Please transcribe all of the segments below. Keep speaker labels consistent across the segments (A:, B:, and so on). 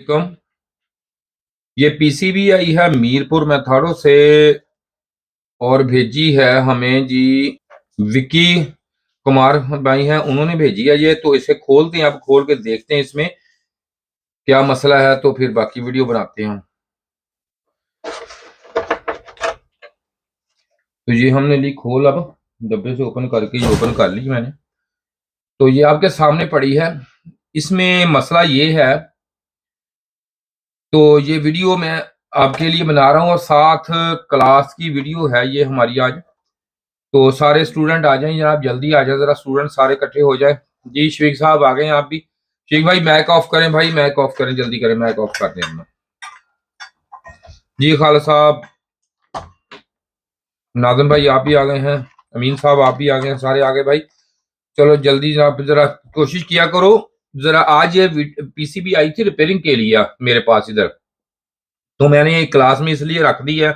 A: कम ये पीसीबी आई है मीरपुर मेथाडो से और भेजी है हमें जी विकी कुमार भाई हैं, उन्होंने भेजी है ये। तो इसे खोलते हैं, अब खोल के देखते हैं इसमें क्या मसला है, तो फिर बाकी वीडियो बनाते हैं। तो ये हमने ली खोल, अब डब्बे से ओपन करके ये ओपन कर ली मैंने। तो ये आपके सामने पड़ी है। इसमें मसला ये है, तो ये वीडियो मैं आपके लिए बना रहा हूँ और साथ क्लास की वीडियो है ये हमारी आज। तो सारे स्टूडेंट आ जाएं जनाब, जल्दी आ जाए जरा, स्टूडेंट सारे इकट्ठे हो जाए। जी शेख साहब आ गए हैं, आप भी। शेख भाई मैक ऑफ करें, भाई मैक ऑफ करें, जल्दी करें, मैक ऑफ कर दें अपना। जी खालिद साहब, नाज़िम भाई आप भी आ गए हैं, अमीन साहब आप भी आ गए हैं, सारे आ गए भाई। चलो जल्दी जनाब, जरा कोशिश किया करो जरा। आज ये पीसीबी आई थी रिपेयरिंग के लिए मेरे पास इधर, तो मैंने ये क्लास में इसलिए रख दी है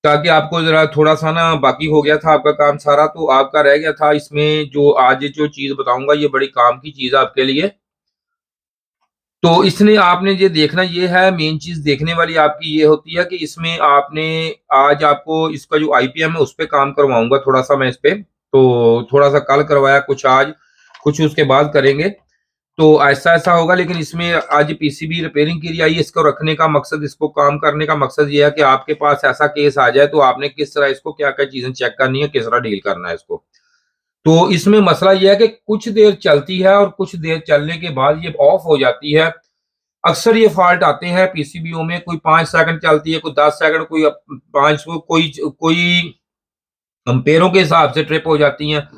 A: ताकि आपको जरा थोड़ा सा ना, बाकी हो गया था आपका काम सारा, तो आपका रह गया था। इसमें जो आज जो चीज बताऊंगा ये बड़ी काम की चीज है आपके लिए। तो इसने आपने ये देखना, ये है मेन चीज देखने वाली आपकी, ये होती है कि इसमें आपने आज आपको इसका जो आईपीएम है उस पर काम करवाऊंगा थोड़ा सा मैं इस पे। तो थोड़ा सा कल करवाया, कुछ आज, कुछ उसके बाद करेंगे। तो ऐसा ऐसा होगा, लेकिन इसमें आज पीसीबी रिपेयरिंग के लिए आई है। इसको रखने का मकसद, इसको काम करने का मकसद ये है कि आपके पास ऐसा केस आ जाए तो आपने किस तरह इसको क्या क्या चीजें चेक करनी है, किस तरह डील करना है इसको। तो इसमें मसला यह है कि कुछ देर चलती है और कुछ देर चलने के बाद ये ऑफ हो जाती है। अक्सर ये फॉल्ट आते हैं पीसीबीओ में, कोई 5 सेकंड चलती है, कोई 10 सेकंड, कोई 5, कोई कोई अम्पेयरों के हिसाब से ट्रिप हो जाती हैं।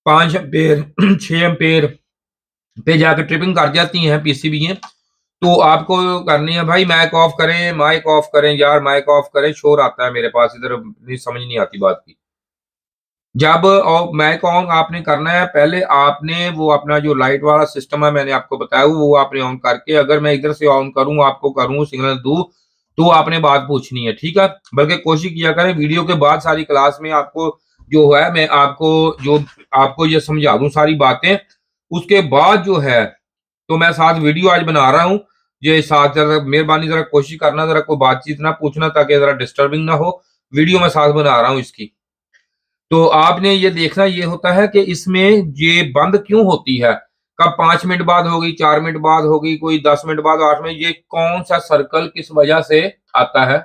A: 5 एम्पेयर 6 एम्पेयर पे जाकर ट्रिपिंग कर जाती हैं पीसीबी में। तो आपको करनी है भाई, माइक ऑफ करें, माइक ऑफ करें यार, माइक ऑफ करें, शोर आता है मेरे पास इधर, समझ नहीं आती बात की। जब और माइक ऑन आपने करना है, पहले आपने वो अपना जो लाइट वाला सिस्टम है मैंने आपको बताया वो आपने ऑन करके, अगर मैं इधर से ऑन करूं, आपको करूं सिग्नल दूं, तो आपने बात पूछनी है, ठीक है। बल्कि कोशिश किया करें वीडियो के बाद सारी क्लास में आपको जो है मैं आपको ये समझा दूं सारी बातें। उसके बाद जो है तो मैं साथ वीडियो आज बना रहा हूँ। ये साथ जरा मेहरबानी जरा कोशिश करना, जरा कोई बातचीत ना पूछना ताकि जरा डिस्टर्बिंग ना हो। वीडियो मैं साथ बना रहा हूँ इसकी। तो आपने ये देखना, ये होता है कि इसमें ये बंद क्यों होती है, कब 5 मिनट बाद होगी, 4 मिनट बाद होगी, कोई 10 मिनट बाद, 8 मिनट, ये कौन सा सर्कल किस वजह से आता है।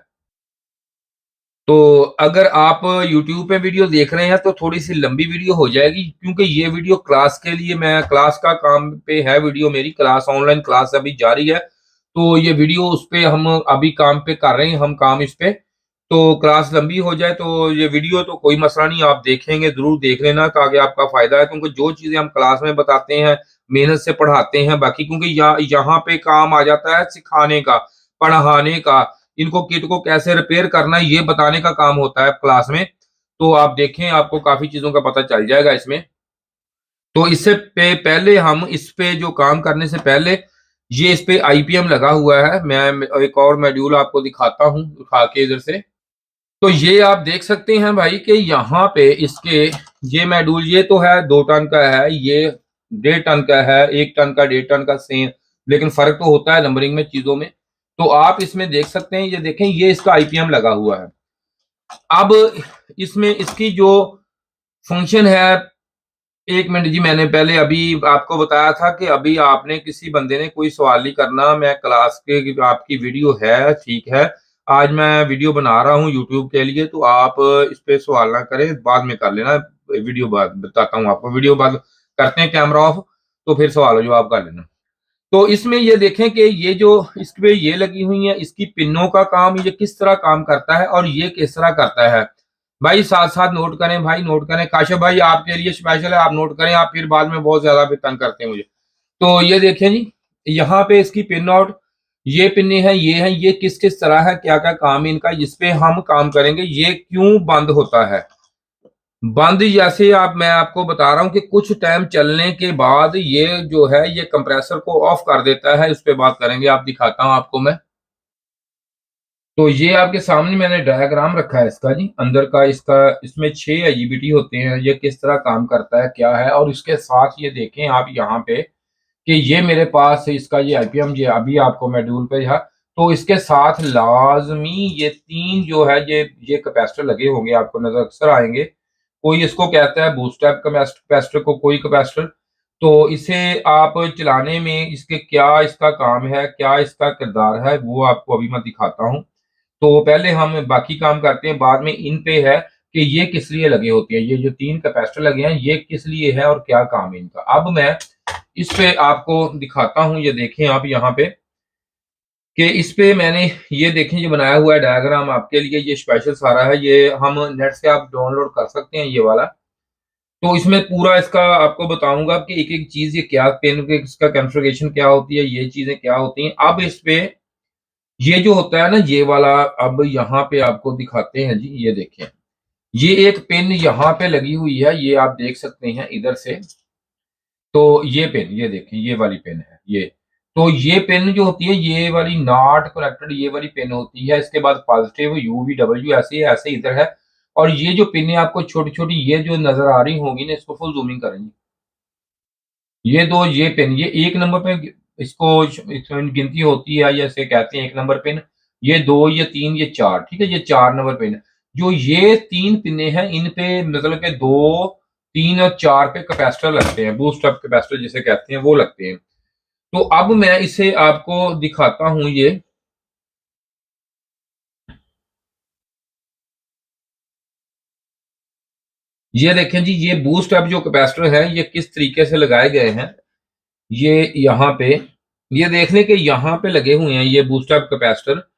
A: तो अगर आप YouTube पे वीडियो देख रहे हैं तो थोड़ी सी लंबी वीडियो हो जाएगी, क्योंकि ये वीडियो क्लास के लिए, मैं क्लास का काम पे है वीडियो, मेरी क्लास ऑनलाइन क्लास अभी जारी है। तो ये वीडियो उस पे हम अभी काम पे कर रहे हैं, हम काम इस पे। तो क्लास लंबी हो जाए तो ये वीडियो तो कोई मसला नहीं, आप देखेंगे जरूर देख लेना ताकि आपका फायदा है, क्योंकि जो चीजें हम क्लास में बताते हैं मेहनत से पढ़ाते हैं बाकी, क्योंकि यहाँ पे काम आ जाता है सिखाने का, पढ़ाने का, इनको किट को कैसे रिपेयर करना है ये बताने का काम होता है क्लास में। तो आप देखें, आपको काफी चीजों का पता चल जाएगा इसमें। तो इससे पहले हम इस पे जो काम करने से पहले, ये इस पे आईपीएम लगा हुआ है, मैं एक और मॉड्यूल आपको दिखाता हूँ उठा के इधर से। तो ये आप देख सकते हैं भाई कि यहाँ पे इसके ये मॉड्यूल, ये तो है 2 टन का है, ये 1.5 टन का है, 1 टन का, 1.5 टन का सेम, लेकिन फर्क तो होता है नंबरिंग में, चीजों में। तो आप इसमें देख सकते हैं, ये देखें, ये इसका आईपीएम लगा हुआ है। अब इसमें इसकी जो फंक्शन है, 1 मिनट जी, मैंने पहले अभी आपको बताया था कि अभी आपने किसी बंदे ने कोई सवाल नहीं करना, मैं क्लास के, आपकी वीडियो है, ठीक है, आज मैं वीडियो बना रहा हूँ यूट्यूब के लिए, तो आप इस पे सवाल ना करें, बाद में कर लेना, वीडियो बाद बताता हूँ आपको, वीडियो बाद करते हैं कैमरा ऑफ, तो फिर सवाल जवाब कर लेना। तो इसमें ये देखें कि ये जो इस पे ये लगी हुई है, इसकी पिनों का काम ये किस तरह काम करता है और ये किस तरह करता है। भाई साथ साथ नोट करें, भाई नोट करें, काशिफ भाई आपके लिए स्पेशल है, आप नोट करें, आप फिर बाद में बहुत ज्यादा फिर तंग करते हैं मुझे। तो ये देखें जी, यहाँ पे इसकी पिन आउट, ये पिने हैं, ये है, ये किस किस तरह है, क्या क्या काम है इनका, इस पे हम काम करेंगे। ये क्यों बंद होता है, बंद जैसे मैं आपको बता रहा हूं कि कुछ टाइम चलने के बाद ये जो है ये कंप्रेसर को ऑफ कर देता है, उस पर बात करेंगे, आप दिखाता हूं आपको मैं। तो ये आपके सामने मैंने डायग्राम रखा है इसका जी, अंदर का इसका, इसमें 6 आईजीबीटी होते हैं, ये किस तरह काम करता है क्या है। और इसके साथ ये देखें आप यहाँ पे कि ये मेरे पास इसका ये आईपीएम ये अभी आपको मॉड्यूल पे है, तो इसके साथ लाजमी ये 3 जो है ये कैपेसिटर लगे होंगे, आपको नजर अक्सर आएंगे। कोई इसको कहता है बूस्टैप कैपेसिटर को, कोई कैपेसिटर। तो इसे आप चलाने में इसके क्या इसका काम है, क्या इसका किरदार है, वो आपको अभी मैं दिखाता हूँ। तो पहले हम बाकी काम करते हैं, बाद में इन पे है कि ये किस लिए लगे होते हैं, ये जो 3 कैपेसिटर लगे हैं ये किस लिए है और क्या काम है इनका। अब मैं इस पे आपको दिखाता हूं, ये देखें आप यहाँ पे कि इस पे मैंने ये देखें ये बनाया हुआ है डायग्राम आपके लिए, ये स्पेशल सारा है, ये हम नेट से आप डाउनलोड कर सकते हैं ये वाला। तो इसमें पूरा इसका आपको बताऊंगा कि एक एक चीज ये क्या पेन के इसका कॉन्फ़िगरेशन क्या होती है, ये चीजें क्या होती हैं। अब इस पे ये जो होता है ना ये वाला, अब यहाँ पे आपको दिखाते हैं जी, ये देखें ये एक पिन यहाँ पे लगी हुई है, ये आप देख सकते हैं इधर से। तो ये पिन ये देखें ये वाली पिन है ये। तो ये पिन जो होती है ये वाली नॉट कनेक्टेड ये वाली पिन होती है, इसके बाद पॉजिटिव UV W ऐसे इधर है। और ये जो पिन है आपको छोटी छोटी ये जो नजर आ रही होंगी ना, इसको फुल जूमिंग करेंगे, ये दो ये पिन ये 1 नंबर पे इसको इसमें गिनती होती है, जैसे कहते हैं 1 नंबर पिन, ये 2 ये 3 ये 4, ठीक है, ये 4 नंबर पिन। जो ये 3 पिने हैं इन पे मतलब के 2 3 और 4 पे कैपेसिटर लगते हैं, बूस्ट अप कैपेसिटर जिसे कहते हैं वो लगते हैं। तो अब मैं इसे आपको दिखाता हूं, ये देखें जी, ये बूस्ट अप जो कैपेसिटर है ये किस तरीके से लगाए गए हैं। ये यहाँ पे ये देख लें कि यहाँ पे लगे हुए हैं ये बूस्ट अप कैपेसिटर।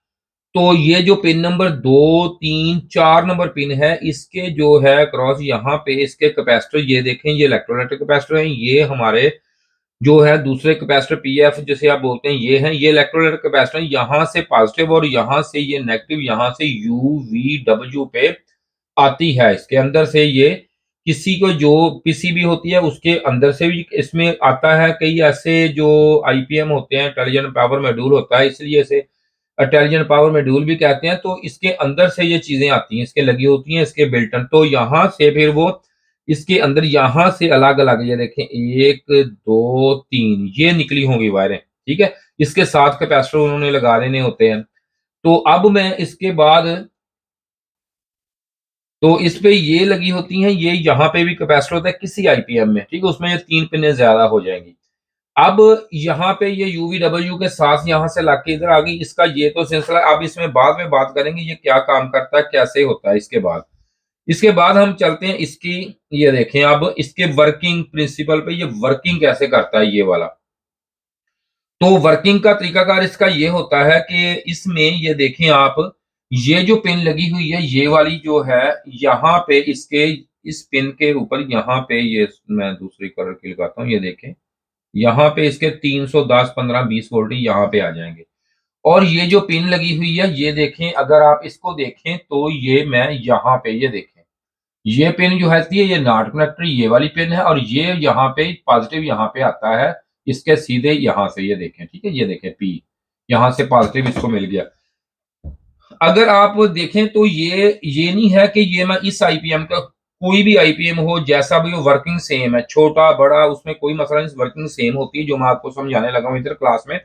A: तो ये जो पिन नंबर 2 3 4 नंबर पिन है, इसके जो है क्रॉस यहाँ पे इसके कैपेसिटर ये देखें, ये इलेक्ट्रोलाइटिक कैपेसिटर है, ये हमारे जो है दूसरे कैपेसिटर पीएफ जिसे आप बोलते हैं ये है, ये इलेक्ट्रोलाइटिक कैपेसिटर यहाँ से पॉजिटिव और यहाँ से ये नेगेटिव, यहाँ से UV W पे आती है। इसके अंदर से ये किसी को जो पीसीबी होती है उसके अंदर से भी इसमें आता है। कई ऐसे जो आईपीएम होते हैं, इंटेलिजेंट पावर मॉड्यूल होता है, इसलिए इसे इंटेलिजेंट पावर मॉड्यूल भी कहते हैं। तो इसके अंदर से ये चीजें आती हैं, इसके लगी होती हैं इसके बिल्टन। तो यहाँ से फिर वो इसके अंदर यहाँ से अलग अलग ये देखें 1 2 3 ये निकली होंगी वायरें, ठीक है, इसके साथ कैपेसिटर उन्होंने लगा देने होते हैं। तो अब मैं इसके बाद तो इस पे ये लगी होती हैं, ये यहाँ पे भी कैपेसिटर होता है किसी आईपीएम में, ठीक है, उसमें ये 3 पिनें ज्यादा हो जाएंगी। अब यहाँ पे ये UV W के साथ यहाँ से लाके इधर आ गई, इसका ये तो सिलसिला। अब इसमें बाद में बात करेंगे ये क्या काम करता है कैसे होता है। इसके बाद हम चलते हैं इसकी, ये देखें अब इसके वर्किंग प्रिंसिपल पे, ये वर्किंग कैसे करता है ये वाला। तो वर्किंग का तरीकाकार इसका ये होता है कि इसमें ये देखें आप, ये जो पिन लगी हुई है ये वाली जो है, यहाँ पे इसके इस पिन के ऊपर यहाँ पे ये मैं दूसरी कलर की लगाता हूँ, ये देखें यहाँ पे इसके 310 15 20 वोल्ट यहाँ पे आ जाएंगे। और ये जो पिन लगी हुई है ये देखें, अगर आप इसको देखें तो ये मैं यहाँ पे ये देखें, ये पिन जो है ये नॉट कनेक्टर ये वाली पिन है, और ये यहाँ पे पॉजिटिव यहाँ पे आता है इसके सीधे यहाँ से, ये देखें, ठीक है, ये देखें पी यहाँ से पॉजिटिव इसको मिल गया। अगर आप देखें तो ये नहीं है कि ये मैं इस आईपीएम का कोई भी आईपीएम हो जैसा भी हो वर्किंग सेम है, छोटा बड़ा उसमें कोई मसला नहीं, वर्किंग सेम होती है जो मैं आपको समझाने लगा हूं इधर क्लास में।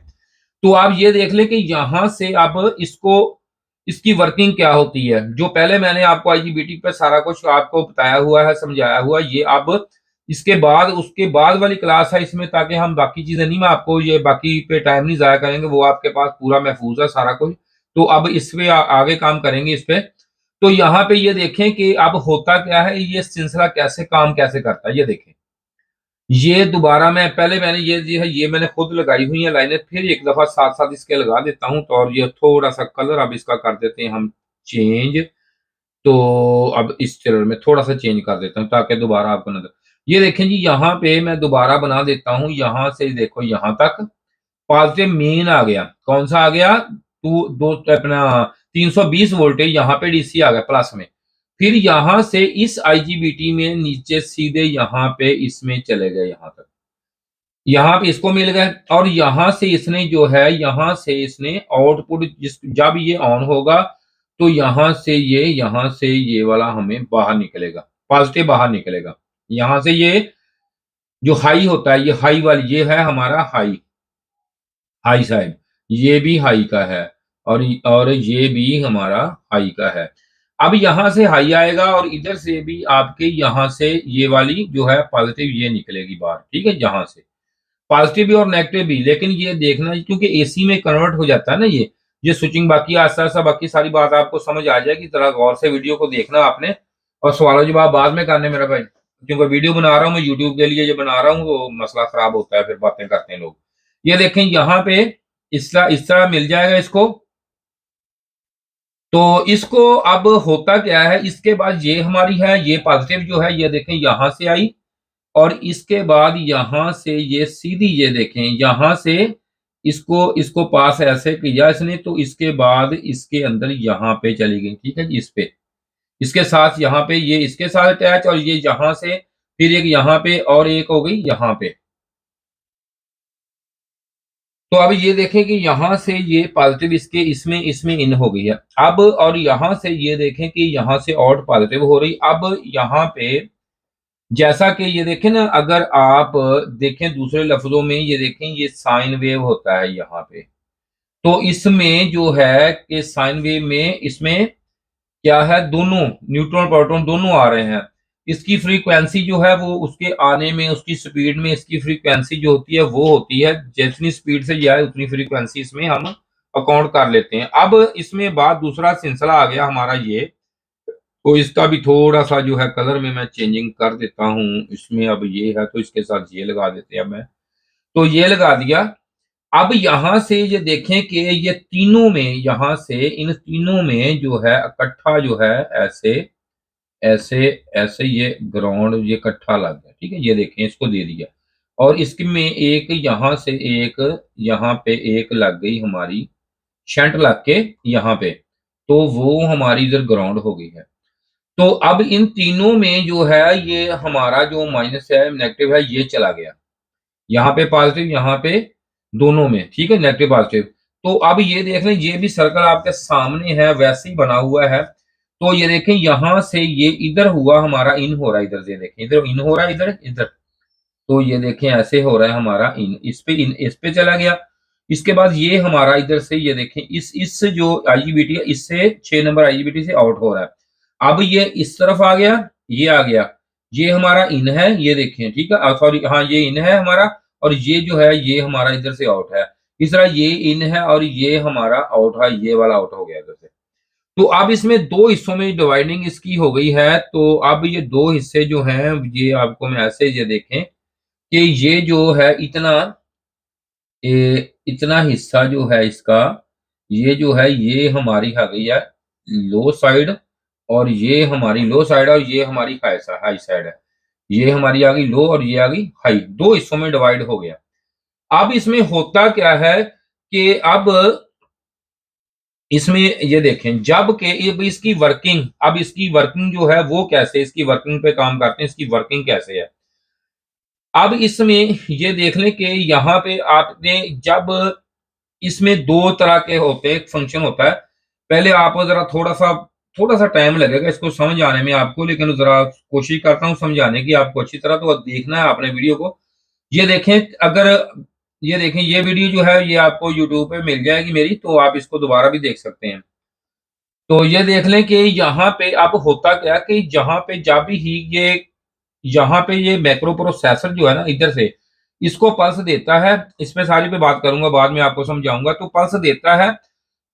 A: तो आप ये देख लें कि यहां से अब इसको इसकी वर्किंग क्या होती है, जो पहले मैंने आपको आईजीबीटी पे सारा कुछ आपको बताया हुआ है समझाया हुआ ये। अब इसके बाद उसके बाद वाली क्लास है इसमें, ताकि हम बाकी चीजें नहीं, मैं आपको ये बाकी पे टाइम नहीं जाया करेंगे, वो आपके पास पूरा महफूज है सारा कुछ। तो अब इस पे आगे काम करेंगे इस पे। तो यहाँ पे ये देखें कि अब होता क्या है, ये सिलसिला कैसे काम कैसे करता है, ये देखें। ये दोबारा मैंने ये जो है ये मैंने खुद लगाई हुई है लाइनें, फिर एक दफा साथ साथ इसके लगा देता हूं। तो और ये थोड़ा सा कलर अब इसका कर देते हैं हम चेंज। तो अब इस कलर में थोड़ा सा चेंज कर देता हूं ताकि दोबारा आपको नजर, ये देखें जी, यहाँ पे मैं दोबारा बना देता हूं, यहाँ से देखो यहाँ तक पॉजिटिव मेन आ गया, कौन सा आ गया, टू दो अपना 320 वोल्टेज यहाँ पे डीसी आ गया प्लस में। फिर यहां से इस आईजीबीटी में नीचे सीधे यहाँ पे इसमें चले गए, यहाँ तक यहाँ पे इसको मिल गए। और यहाँ से इसने जो है यहाँ से इसने आउटपुट जिस जब ये ऑन होगा तो यहाँ से ये वाला हमें बाहर निकलेगा, पॉजिटिव बाहर निकलेगा, यहाँ से ये जो हाई होता है, ये हाई वाली, ये है हमारा हाई, हाई साइड, ये भी हाई का है, और ये भी हमारा हाई का है। अब यहाँ से हाई आएगा और इधर से भी आपके यहाँ से ये वाली जो है पॉजिटिव ये निकलेगी बाहर, ठीक है? यहाँ से पॉजिटिव भी और नेगेटिव भी, लेकिन ये देखना क्योंकि एसी में कन्वर्ट हो जाता है ना ये स्विचिंग, बाकी आस्ता-आस्ता बाकी सारी बात आपको समझ आ जाएगी, ज़रा गौर से वीडियो को देखना आपने और सवाल-जवाब बाद में करने मेरा भाई, क्योंकि वीडियो बना रहा हूँ मैं यूट्यूब के लिए, ये बना रहा हूँ, वो मसला खराब होता है, फिर बातें करते हैं लोग। ये देखें यहाँ पे इस तरह मिल जाएगा इसको, तो इसको अब होता क्या है, इसके बाद ये हमारी है, ये पॉजिटिव जो है ये देखें यहाँ से आई और इसके बाद यहाँ से ये सीधी, ये देखें यहाँ से इसको इसको पास ऐसे किया इसने, तो इसके बाद इसके अंदर यहाँ पे चली गई, ठीक है जी? इस पे, इसके साथ यहाँ पे ये इसके साथ अटैच और ये यहाँ से फिर एक यहाँ पे और एक हो गई यहाँ पे। तो अब ये देखें कि यहाँ से ये पॉजिटिव इसके इसमें इसमें इन हो गई है। अब और यहाँ से ये देखें कि यहाँ से और पॉजिटिव हो रही। अब यहाँ पे जैसा कि ये देखें ना, अगर आप देखें दूसरे लफ्ज़ों में, ये देखें ये साइन वेव होता है यहाँ पे। तो इसमें जो है कि साइन वेव में इसमें क्या है, दोनों न्यूट्रॉन प्रोटॉन दोनों आ रहे हैं। इसकी फ्रीक्वेंसी जो है वो उसके आने में, उसकी स्पीड में इसकी फ्रीक्वेंसी जो होती है वो होती है, जितनी स्पीड से जाए उतनी फ्रीक्वेंसी इसमें हम अकाउंट कर लेते हैं। अब इसमें बात दूसरा सिलसिला आ गया हमारा ये, तो इसका भी थोड़ा-सा जो है कलर में मैं चेंजिंग कर देता हूँ। इसमें अब ये है तो इसके साथ ये लगा देते हैं अब मैं। तो ये लगा दिया। अब यहाँ से ये देखें कि ये तीनों में, यहाँ से इन तीनों में जो है इकट्ठा जो है ऐसे, ऐसे, ऐसे ये ग्राउंड ये इकट्ठा लग गया, ठीक है? ये देखें इसको दे दिया और इसमें एक यहाँ से एक यहाँ पे एक लग गई हमारी शंट लग के यहाँ पे, तो वो हमारी इधर ग्राउंड हो गई है। तो अब इन तीनों में जो है ये हमारा जो माइनस है, नेगेटिव है, ये चला गया। यहाँ पे पॉजिटिव, यहाँ पे दोनों में, ठीक है? Negative positive. तो अब ये देख लें, ये भी सर्कल आपके सामने है, वैसे ही बना हुआ है। तो ये देखें यहाँ से ये इधर हुआ हमारा इन हो रहा है, इधर से देखें, इधर इन हो रहा है, इधर, इधर। तो ये देखें ऐसे हो रहा है हमारा इन, इस पे चला गया। इसके बाद ये हमारा इधर से ये देखें इस जो आईजीबीटी है, इससे 6 नंबर आईजीबीटी से आउट हो रहा है। अब ये इस तरफ आ गया, ये आ गया। ये हमारा इन है, ये देखें, ठीक है? सॉरी, हाँ, ये इन है हमारा और ये जो है ये हमारा इधर से आउट है। इस तरह ये इन है और ये हमारा आउट है, ये वाला आउट हो गया इधर से। तो अब इसमें 2 हिस्सों में डिवाइडिंग इसकी हो गई है। तो अब ये 2 हिस्से जो हैं, ये आपको मैं ऐसे ये देखें कि ये जो है इतना हिस्सा जो है इसका, ये जो है ये हमारी आ गई है लो साइड और ये हमारी लो साइड और ये हमारी हाई साइड है। ये हमारी आ गई लो और ये आ गई हाई, 2 हिस्सों में डिवाइड हो गया। अब इसमें होता क्या है कि अब इसमें ये देखें, जब के अब इसकी वर्किंग जो है वो कैसे, इसकी वर्किंग पे काम करते हैं, इसकी वर्किंग कैसे है। अब इसमें ये देख लें कि यहाँ पे आपने जब इसमें 2 तरह के होते हैं, एक फंक्शन होता है। पहले आप ज़रा थोड़ा-सा टाइम लगेगा इसको समझ आने में आपको, लेकिन ज़रा कोशिश करता हूँ समझाने की आपको अच्छी तरह, तो देखना है आपने वीडियो को। ये देखें, अगर ये देखें, ये वीडियो जो है ये आपको यूट्यूब पे मिल जाएगी मेरी, तो आप इसको दोबारा भी देख सकते हैं। तो ये देख लें कि यहाँ पे अब होता क्या है कि जहाँ पे जब ही ये यहाँ पे ये मैक्रो प्रोसेसर जो है ना इधर से इसको पल्स देता है, इस पे सारी पे बात करूँगा, बाद में आपको समझाऊँगा। तो पल्स देता है,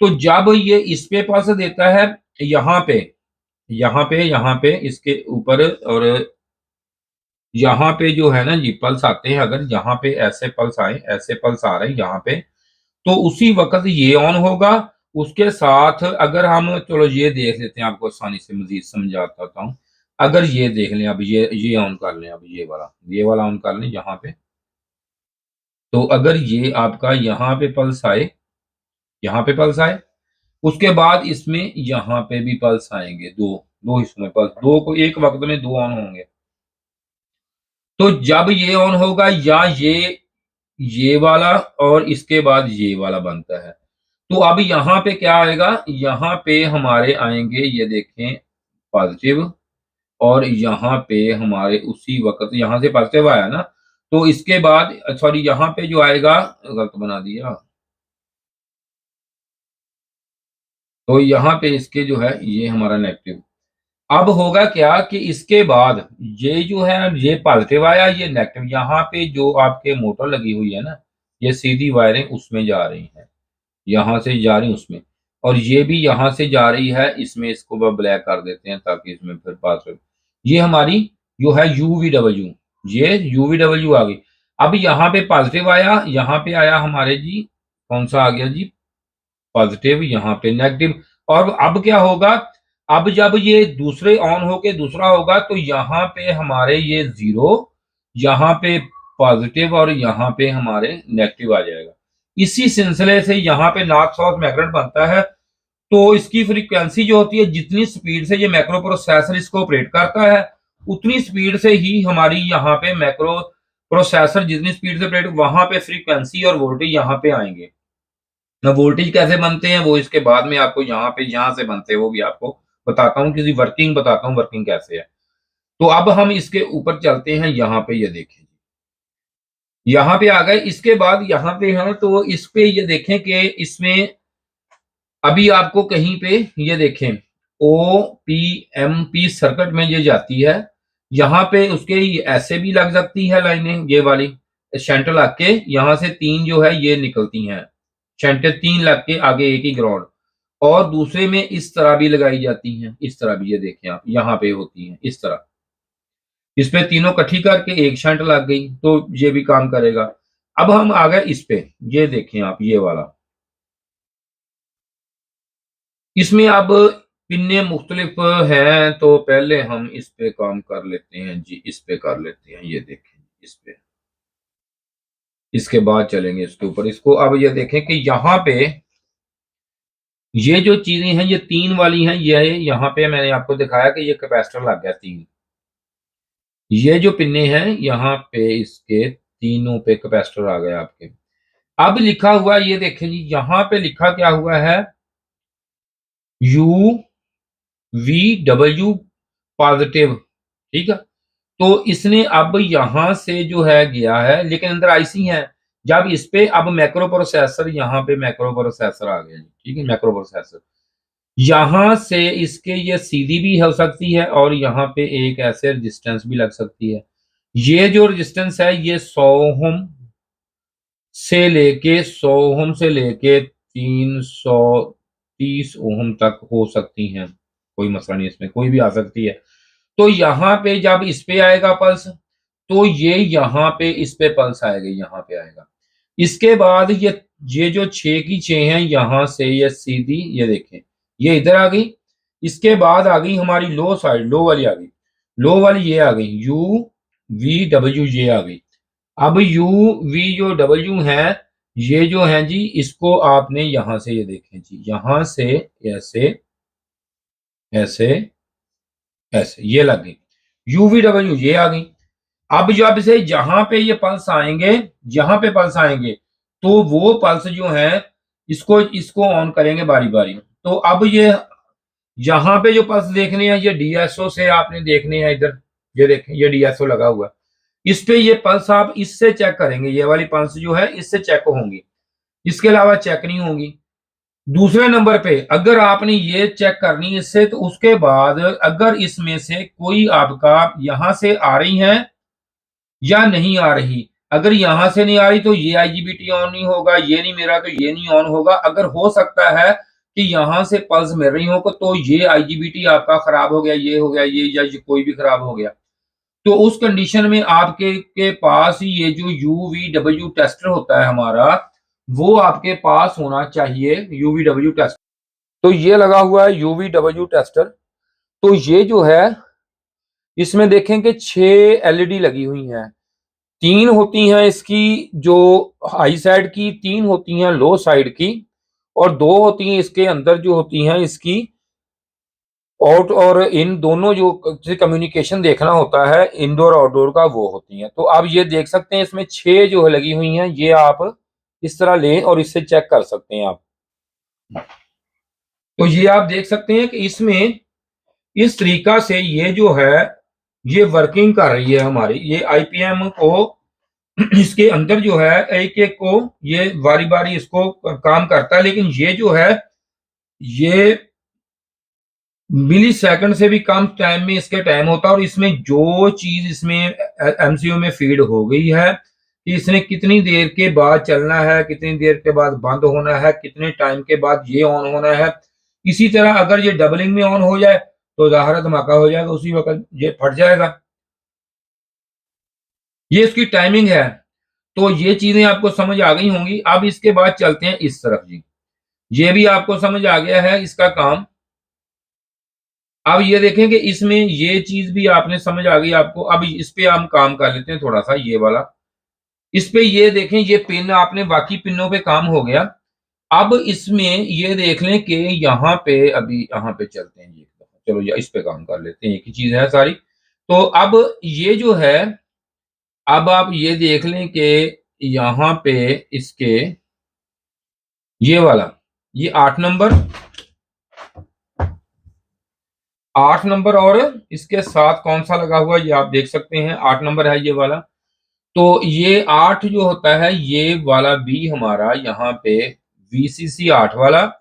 A: तो जब ये इस पे पल्स देता है यहाँ पे इसके ऊपर और यहाँ पे जो है ना जी पल्स आते हैं, अगर यहाँ पे ऐसे पल्स आए, ऐसे पल्स आ रहे हैं यहाँ पे, तो उसी वक़्त ये ऑन होगा। उसके साथ अगर हम चलो ये देख लेते हैं, आपको आसानी से मज़ीद समझाता हूँ। अगर ये देख लें, अब ये ऑन कर लें, अब ये वाला ऑन कर लें यहाँ पे। तो अगर ये आपका यहाँ पे पल्स आए, यहाँ पे पल्स आए, उसके बाद इसमें यहाँ पे भी पल्स आएँगे, 2 हिस्सों में पल्स, 2 को एक वक़्त में 2 ऑन होंगे। तो जब ये ऑन होगा या ये वाला और इसके बाद ये वाला बनता है। तो अब यहाँ पे क्या आएगा? यहाँ पे हमारे आएँगे, ये देखें, पॉज़िटिव और यहाँ पे हमारे उसी वक़्त यहाँ से पॉज़िटिव आया ना, तो इसके बाद सॉरी यहाँ पे जो आएगा, गलत बना दिया, तो यहाँ पे इसके जो है ये हमारा नेगेटिव। अब होगा क्या कि इसके बाद ये जो है ये पॉजिटिव आया, ये नेगेटिव, यहाँ पे जो आपके मोटर लगी हुई है ना, ये सीधी वायरिंग उसमें जा रही है, यहाँ से जा रही उसमें, और ये भी यहाँ से जा रही है इसमें। इसको ब्लैक कर देते हैं ताकि इसमें फिर पास हो। ये हमारी जो है यूवीडब्ल्यू, ये यूवीडब्ल्यू आ गई। अब यहाँ पे पॉजिटिव आया, यहाँ पे आया हमारे जी कौन सा आ गया जी, पॉजिटिव, यहाँ पे नेगेटिव। और अब क्या होगा, अब जब ये दूसरे ऑन होके दूसरा होगा तो यहाँ पे हमारे ये जीरो, यहाँ पे पॉजिटिव और यहाँ पे हमारे नेगेटिव आ जाएगा। इसी सिलसिले से यहाँ पे नॉर्थ साउथ मैग्नेट बनता है। तो इसकी फ्रीक्वेंसी जो होती है, जितनी स्पीड से ये मैक्रो प्रोसेसर इसको ऑपरेट करता है, उतनी स्पीड से ही हमारी यहाँ पे मैक्रो प्रोसेसर जितनी स्पीड से ऑपरेट, वहां पे फ्रीक्वेंसी और वोल्टेज यहाँ पे आएंगे। ना वोल्टेज कैसे बनते हैं वो इसके बाद में आपको यहाँ पे यहाँ से बनते हैं वो भी आपको बताता हूँ, किसी वर्किंग बताता हूँ वर्किंग कैसे है। तो अब हम इसके ऊपर चलते हैं, यहाँ पे ये देखें, यहाँ पे आ गए। इसके बाद यहाँ पे है तो इस पे ये देखें कि इसमें अभी आपको कहीं पे ये देखें O P M P circuit में ये जाती है, यहाँ पे उसके ऐसे भी लग सकती है लाइनें, ये वाली शंट लग के यहाँ से तीन जो है ये निकलती हैं, शंटें तीन लग के आगे एक ही ग्राउंड, और दूसरे में इस तरह भी लगाई जाती हैं, इस तरह भी ये देखें आप यहाँ पे होती हैं इस तरह। इस पे तीनों इकट्ठी करके एक शंट लग गई तो ये भी काम करेगा। अब हम आ गए इस पे, ये देखें आप ये वाला, इसमें अब पिन्ने मुख्तलिफ हैं, तो पहले हम इस पे काम कर लेते हैं जी, इस पे कर लेते हैं, ये देखें इस पे, इसके बाद चलेंगे इसके ऊपर। इसको अब ये देखें कि यहाँ पे ये जो चीजें हैं ये तीन वाली हैं, ये यहाँ पे मैंने आपको दिखाया कि ये कैपेसिटर लग गया तीन, ये जो पिन्ने हैं यहाँ पे इसके तीनों पे कैपेसिटर आ गए आपके। अब लिखा हुआ ये देखें जी, यहाँ पे लिखा क्या हुआ है, यू वी डब्ल्यू पॉजिटिव, ठीक है। तो इसने अब यहां से जो है गया है, लेकिन अंदर आईसी है। जब इस पे अब मैक्रो प्रोसेसर, यहाँ पे मैक्रो प्रोसेसर आ गया, ठीक है, मैक्रो प्रोसेसर यहां से इसके ये सीधी भी हो सकती है और यहाँ पे एक ऐसे रेजिस्टेंस भी लग सकती है। ये जो रेजिस्टेंस है ये 100 ओम से लेके 330 ओम तक हो सकती हैं, कोई मसला नहीं, इसमें कोई भी आ सकती है। तो यहाँ पे जब इस पे आएगा पल्स, तो ये यहाँ पे इस पे पल्स आएगा, यहाँ पे आएगा। इसके बाद ये जो 6 की 6 है, यहाँ से ये सीधी ये देखें ये इधर आ गई। इसके बाद आ गई हमारी लो साइड, लो वाली आ गई, लो वाली ये आ गई, यू वी डब्ल्यू ये आ गई। अब यू वी जो डब्ल्यू है ये जो है जी, इसको आपने यहां से ये देखें जी, यहां से ऐसे ऐसे ऐसे ये लग गई, यूवीडब्ल्यू ये आ गई। अब जब से जहां पे ये पल्स आएंगे, जहां पे पल्स आएंगे तो वो पल्स जो है इसको इसको ऑन करेंगे बारी बारी। तो अब ये यहाँ पे जो पल्स देखने हैं ये डीएसओ से आपने देखने हैं, इधर ये देखें ये डीएसओ लगा हुआ है, इस पे ये पल्स आप इससे चेक करेंगे, ये वाली पल्स जो है इससे चेक होंगी, इसके अलावा चेक नहीं होंगी। दूसरे नंबर पे अगर आपने ये चेक करनी इससे, तो उसके बाद अगर इसमें से कोई आपका यहां से आ रही है या नहीं आ रही, अगर यहां से नहीं आ रही तो ये आईजीबीटी ऑन नहीं होगा, ये नहीं मेरा तो ये नहीं ऑन होगा। अगर हो सकता है कि यहां से पल्स मिल रही हो तो ये आईजीबीटी आपका खराब हो गया, ये हो गया, ये या ये कोई भी खराब हो गया, तो उस कंडीशन में आपके के पास ये जो यूवीडब्ल्यू टेस्टर होता है हमारा, वो आपके पास होना चाहिए, यूवीडब्ल्यू टेस्टर। तो ये लगा हुआ है यूवीडब्ल्यू टेस्टर। तो ये जो है इसमें देखें कि 6 एलईडी लगी हुई हैं, 3 होती हैं इसकी जो हाई साइड की, 3 होती हैं लो साइड की, और 2 होती हैं इसके अंदर जो होती हैं इसकी आउट और इन दोनों जो कम्युनिकेशन देखना होता है इंडोर आउटडोर का, वो होती हैं। तो आप ये देख सकते हैं इसमें 6 जो है लगी हुई हैं, ये आप इस तरह लें और इससे चेक कर सकते हैं आप। तो ये आप देख सकते हैं कि इसमें इस तरीका से ये जो है ये वर्किंग कर रही है हमारी, ये आईपीएम को इसके अंदर जो है एक एक को ये बारी बारी इसको काम करता है, लेकिन ये जो है ये मिली सेकंड से भी कम टाइम में इसके टाइम होता है। और इसमें जो चीज इसमें एमसीयू में फीड हो गई है कि इसने कितनी देर के बाद चलना है, कितनी देर के बाद बंद होना है, कितने टाइम के बाद ये ऑन होना है। इसी तरह अगर ये डबलिंग में ऑन हो जाए तो ज़ाहिर धमाका हो जाएगा, उसी वक्त ये फट जाएगा। ये इसकी टाइमिंग है। तो ये चीजें आपको समझ आ गई होंगी। अब इसके बाद चलते हैं इस तरफ जी। ये भी आपको समझ आ गया है इसका काम। अब ये देखें कि इसमें ये चीज भी आपने समझ आ गई आपको। अब इस पे हम काम कर लेते हैं थोड़ा सा, ये वाला। इस पे ये देखें, ये पिन आपने बाकी पिनों पे काम हो गया। अब इसमें ये देख लें कि यहाँ पे अभी यहाँ पे चलते हैं, ये चलो या इस पे काम कर लेते हैं, एक ही चीज है सारी। तो अब ये जो है, अब आप ये देख लें कि यहाँ पे इसके ये वाला, ये 8 नंबर और इसके साथ कौन सा लगा हुआ ये आप देख सकते हैं, 8 नंबर है ये वाला। तो ये 8 जो होता है ये वाला बी हमारा यहाँ पे VCC 8 वाला,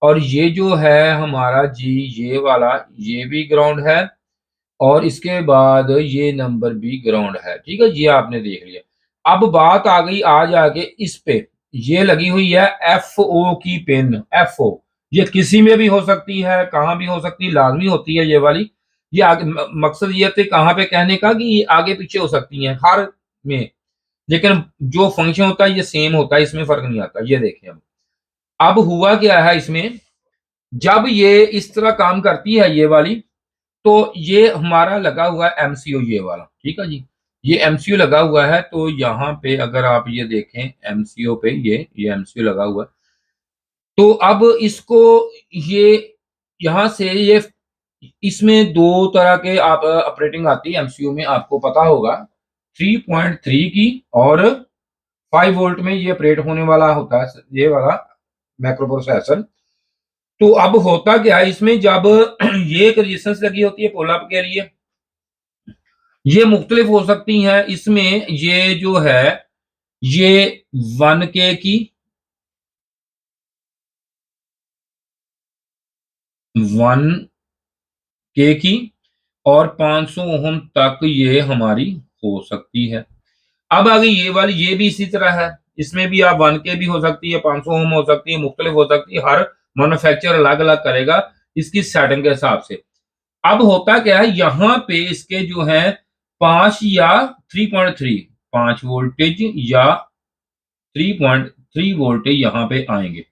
A: और ये जो है हमारा जी ये वाला ये भी ग्राउंड है, और इसके बाद ये नंबर भी ग्राउंड है। ठीक है, ये आपने देख लिया। अब बात आ गई आज आगे इस पे, ये लगी हुई है FO की पिन। FO ये किसी में भी हो सकती है, कहाँ भी हो सकती है, लाजमी होती है ये वाली। ये आगे मकसद ये थे कहाँ पे कहने का कि ये आगे पीछे हो सकती है हर में, लेकिन जो फंक्शन होता है ये सेम होता है, इसमें फर्क नहीं आता। ये देखें अब हुआ क्या है इसमें, जब ये इस तरह काम करती है ये वाली, तो ये हमारा लगा हुआ है MCU ये वाला। ठीक है जी, ये MCU लगा हुआ है। तो यहाँ पे अगर आप ये देखें MCU पे ये MCU लगा हुआ है। तो अब इसको ये यहाँ से ये इसमें दो तरह के आप ऑपरेटिंग आती है MCU में, आपको पता होगा 3.3 की और 5 वोल्ट में ये ऑपरेट होने वाला होता है ये वाला मैक्रो प्रोसेसर। तो अब होता क्या है इसमें, जब ये एक रेजिस्टेंस लगी होती है पुल अप के लिए, ये मुख्तलिफ हो सकती हैं। इसमें ये जो है ये 1K की, 1K की और 500 ओम तक ये हमारी हो सकती है। अब आगे ये वाली, ये भी इसी तरह है। इसमें भी आप 1K भी हो सकती है, 500 ओम हो सकती है, मुख्तलिफ हो सकती है। हर मैन्युफैक्चरर अलग अलग करेगा इसकी सेटिंग के हिसाब से। अब होता क्या है, यहाँ पे इसके जो है 5 या 3.3 5 वोल्टेज या 3.3 वोल्टेज यहाँ पे आएंगे।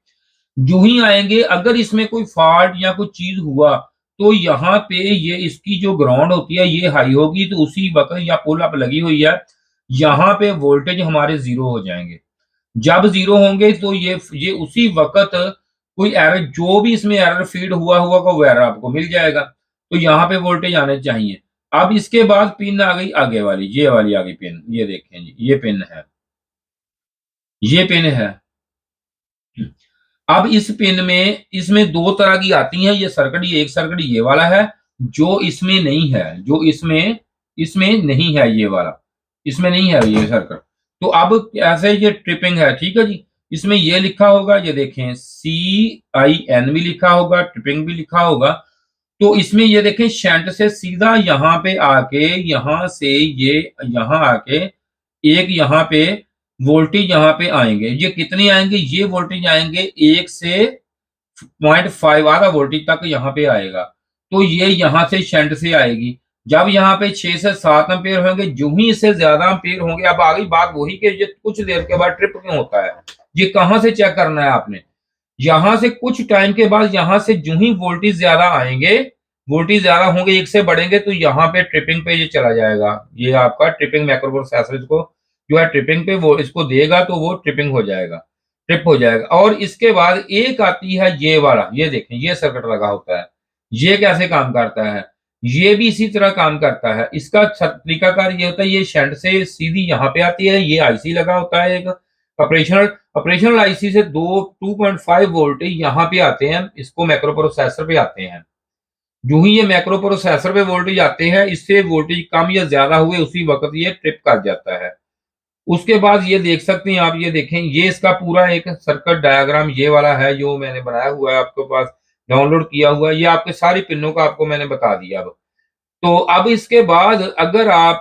A: जो ही आएंगे, अगर इसमें कोई फॉल्ट या कोई चीज हुआ तो यहाँ पे ये इसकी जो ग्राउंड होती है ये हाई होगी, तो उसी वक्त या पुल अप लगी हुई है, यहाँ पे वोल्टेज हमारे जीरो हो जाएंगे। जब जीरो होंगे तो ये उसी वक्त कोई एरर, जो भी इसमें एरर फीड हुआ होगा वो एरर आपको मिल जाएगा। तो यहाँ पे वोल्टेज आने चाहिए। अब इसके बाद पिन आ गई आगे वाली, ये वाली आ गई पिन। ये देखें जी, ये पिन है, ये पिन है। अब इस पिन में, इसमें दो तरह की आती हैं ये सर्किट। ये एक सर्किट ये वाला है जो इसमें नहीं है, जो इसमें नहीं है, ये वाला इसमें नहीं है ये सर्किट। तो अब ऐसे ये ट्रिपिंग है। ठीक है जी, इसमें ये लिखा होगा, ये देखें CIN भी लिखा होगा, ट्रिपिंग भी लिखा होगा। तो इसमें ये देखें शंट से सीधा यहाँ पे आके, यहाँ से ये यहाँ आके एक यहाँ पे वोल्टेज यहाँ पे आएंगे। ये कितने आएंगे, ये वोल्टेज आएंगे 1 से 0.5 आधा वोल्टेज तक यहाँ पे आएगा। तो ये यहाँ से शंट से आएगी। जब यहाँ पे 6 से 7 एम्पेयर होंगे, जो ही इससे ज्यादा एम्पेयर होंगे। अब आ गई बात वही कि ये कुछ देर के बाद ट्रिप क्यों होता है, ये कहाँ से चेक करना है आपने। यहाँ से कुछ टाइम के बाद यहाँ से जो ही वोल्टेज ज्यादा आएंगे, वोल्टेज ज्यादा होंगे, 1 से बढ़ेंगे, तो यहाँ पे ट्रिपिंग पे ये चला जाएगा। ये आपका ट्रिपिंग मैक्रो प्रोसेसर को जो है ट्रिपिंग पे वो इसको देगा, तो वो ट्रिपिंग हो जाएगा, ट्रिप हो जाएगा। और इसके बाद एक आती है ये वाला, ये देखें ये सर्किट लगा होता है। ये कैसे काम करता है, ये भी इसी तरह काम करता है। इसका तरीकाकार ये होता है, ये शंट से सीधी यहाँ पे आती है, ये आईसी लगा होता है एक ऑपरेशनल आईसी से 2.5 वोल्ट यहाँ पे आते हैं, इसको मैक्रो प्रोसेसर पे आते हैं। जो ही ये मैक्रो प्रोसेसर पे वोल्टेज आते हैं, इससे वोल्टेज कम या ज्यादा हुए उसी वक्त ये ट्रिप कर जाता है। उसके बाद ये देख सकते हैं आप, ये देखें, ये इसका पूरा एक सर्किट डायग्राम ये वाला है जो मैंने बनाया हुआ है, आपके पास डाउनलोड किया हुआ है। ये आपके सारी पिनों का आपको मैंने बता दिया। अब तो अब इसके बाद अगर आप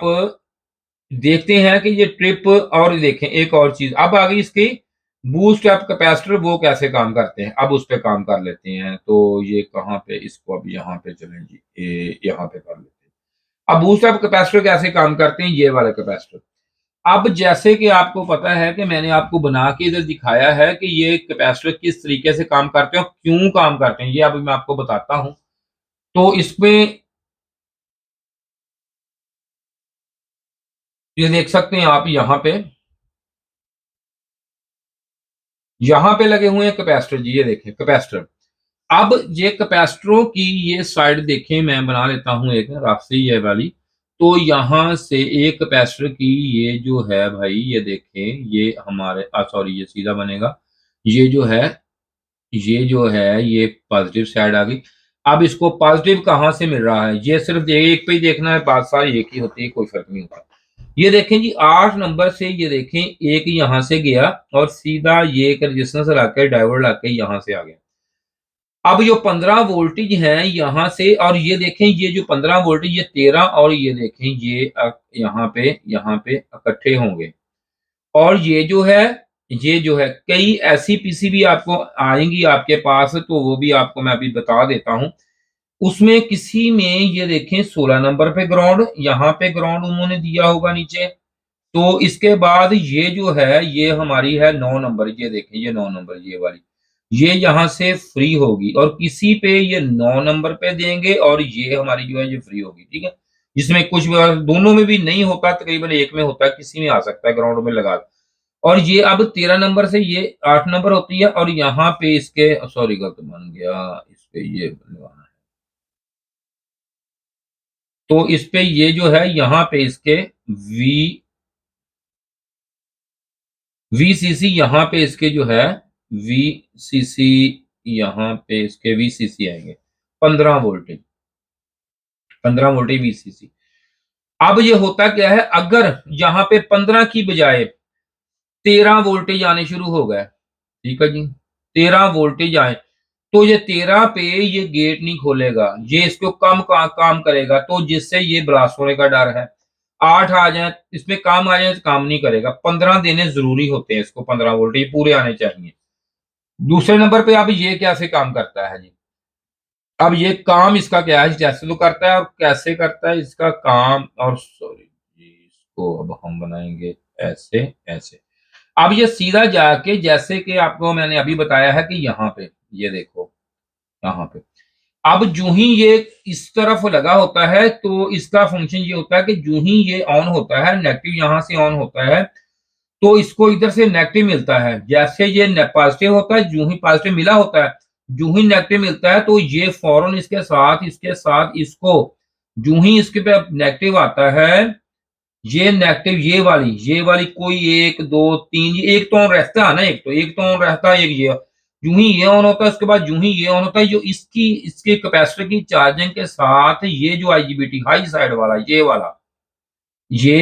A: देखते हैं कि ये ट्रिप, और देखें एक और चीज अब आ गई इसकी बूस्ट अप कैपेसिटर, वो कैसे काम करते हैं अब उस पे काम कर लेते हैं। तो ये कहाँ पे, इसको अब यहाँ पे चलें जी, यहाँ पे कर लेते हैं। अब बूस्ट अप कैपेसिटर कैसे काम करते हैं, ये वाले कैपेसिटर। अब जैसे कि आपको पता है कि मैंने आपको बना के इधर दिखाया है कि ये कैपेसिटर किस तरीके से काम करते हैं और क्यों काम करते हैं, ये अभी मैं आपको बताता हूं। तो इसमें ये देख सकते हैं आप, यहां पे लगे हुए हैं कैपेसिटर जी, ये देखें कैपेसिटर। अब ये कैपेसिटरों की ये साइड देखें, मैं बना लेता हूं एक रफ से ये वाली। तो यहां से एक कैपेसिटर की ये जो है भाई, ये देखें, ये हमारे सॉरी ये सीधा बनेगा, ये जो है, ये पॉजिटिव साइड आ गई। अब इसको पॉजिटिव कहां से मिल रहा है, ये सिर्फ एक पे ही देखना है, बात सारी एक ही होती है, कोई फर्क नहीं होता। ये देखें जी 8 नंबर से, ये देखें एक यहां से गया और सीधा ये एक रेजिस्टेंस लाके डायोड लाके यहां से आ गया। अब जो 15 वोल्टेज है यहां से, और ये देखें ये जो 15 वोल्टेज, ये 13, और ये देखें ये यहाँ पे इकट्ठे होंगे। और ये जो है कई ऐसी पीसीबी आपको आएंगी आपके पास, तो वो भी आपको मैं अभी बता देता हूं। उसमें किसी में ये देखें 16 नंबर पे ग्राउंड, यहाँ पे ग्राउंड उन्होंने दिया होगा नीचे। तो इसके बाद ये जो है ये हमारी है 9 नंबर, ये देखें ये 9 नंबर ये वाली, ये यहाँ से फ्री होगी, और किसी पे ये 9 नंबर पे देंगे और ये हमारी जो है ये फ्री होगी, ठीक है। जिसमें कुछ दोनों में भी नहीं होता, तकरीबन एक में होता है, किसी में आ सकता है ग्राउंड में लगा। और ये अब 13 नंबर से ये 8 नंबर होती है, और यहाँ पे इसके सॉरी गलत बन गया, इस पे ये लगाना है। तो इस पे ये जो है यहाँ पे इसके वीसीसी, यहाँ पे इसके जो है वीसीसी, यहाँ पे इसके वीसीसी आएंगे 15 वोल्टेज, 15 वोल्टेज वीसीसी। अब ये होता क्या है, अगर यहाँ पे 15 की बजाय 13 वोल्टेज आने शुरू हो गए, ठीक है जी, 13 वोल्टेज आए, तो ये 13 पे ये गेट नहीं खोलेगा, ये इसको कम काम करेगा, तो जिससे ये ब्लास्ट होने का डर है। 8 आ जाए, इसमें काम आ जाए तो काम नहीं करेगा, 15 देने जरूरी होते हैं इसको, 15 वोल्टेज पूरे आने चाहिए। दूसरे नंबर पे अब ये कैसे काम करता है जी, अब ये काम इसका क्या है, जैसे तो करता है और कैसे करता है इसका काम, और सॉरी जी इसको अब हम बनाएंगे ऐसे ऐसे। अब ये सीधा जाके, जैसे कि आपको मैंने अभी बताया है कि यहाँ पे ये देखो, यहाँ पे अब जो ही ये इस तरफ लगा होता है, तो इसका फंक्शन ये होता है कि जो ही ये ऑन होता है, नेगेटिव यहाँ से ऑन होता है, तो इसको इधर से नेगेटिव मिलता है। जैसे ये पॉजिटिव होता है, जो ही पॉजिटिव मिला होता है, जो ही नेगेटिव मिलता है, तो ये फौरन इसके साथ इसको, जो ही इसके पे नेगेटिव आता है, ये नेगेटिव ये वाली कोई 1 2 3, ये एक तो ऑन रहता है ना, एक तो ऑन रहता है, एक ये यूं ही ये ऑन होता है, उसके बाद यूं ही ये ऑन होता है, जो इसके कैपेसिटर की चार्जिंग के साथ ये जो आईजीबीटी हाई साइड वाला ये वाला, ये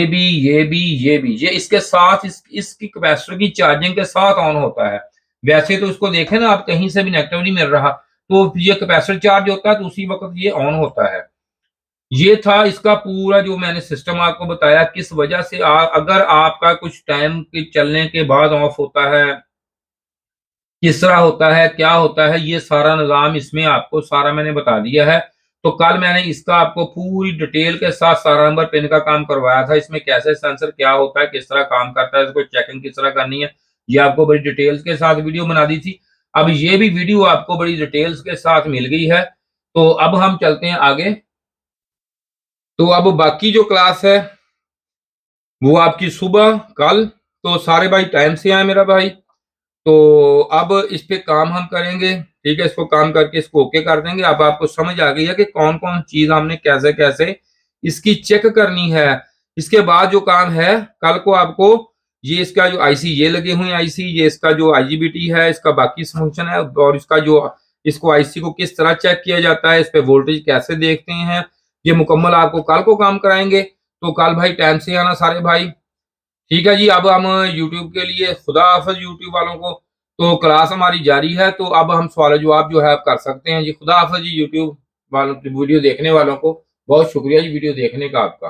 A: इसके साथ इसकी कैपेसिटर की चार्जिंग के साथ ऑन होता है। वैसे तो इसको देखें ना आप, कहीं से भी नेगेटिव नहीं मिल रहा, तो ये कैपेसिटर चार्ज होता है तो उसी वक्त ये ऑन होता है। ये था इसका पूरा जो मैंने सिस्टम आपको बताया, किस वजह से अगर आपका कुछ टाइम के चलने के बाद ऑफ होता है, किस तरह होता है, क्या होता है, ये सारा निजाम इसमें आपको सारा मैंने बता दिया है। तो कल मैंने इसका आपको पूरी डिटेल के साथ सारा नंबर पिन का काम करवाया था, इसमें कैसे सेंसर क्या होता है, किस तरह काम करता है, इसको चेकिंग किस तरह करनी है, ये आपको बड़ी डिटेल्स के साथ वीडियो बना दी थी। अब ये भी वीडियो आपको बड़ी डिटेल्स के साथ मिल गई है। तो अब हम चलते हैं आगे। तो अब बाकी जो क्लास है वो आपकी सुबह कल, तो सारे भाई टाइम से आए मेरा भाई। तो अब इस पे काम हम करेंगे, ठीक है, इसको काम करके इसको ओके कर देंगे। अब आपको समझ आ गई है कि कौन कौन चीज हमने कैसे कैसे इसकी चेक करनी है। इसके बाद जो काम है कल को आपको, ये इसका जो आईसी ये लगे हुए आईसी, ये इसका जो आईजीबीटी है, इसका बाकी फंक्शन है, और इसका जो इसको आईसी को किस तरह चेक किया जाता है, इस पे वोल्टेज कैसे देखते हैं, ये मुकम्मल आपको कल को काम कराएंगे। तो कल भाई टाइम से आना सारे भाई। ठीक है जी, अब हम यूट्यूब के लिए खुदा हाफिज यूट्यूब वालों को। तो क्लास हमारी जारी है, तो अब हम सवाल जवाब जो है आप कर सकते हैं जी। खुदा हाफिज जी यूट्यूब वालों वीडियो देखने वालों को बहुत शुक्रिया जी वीडियो देखने का आपका।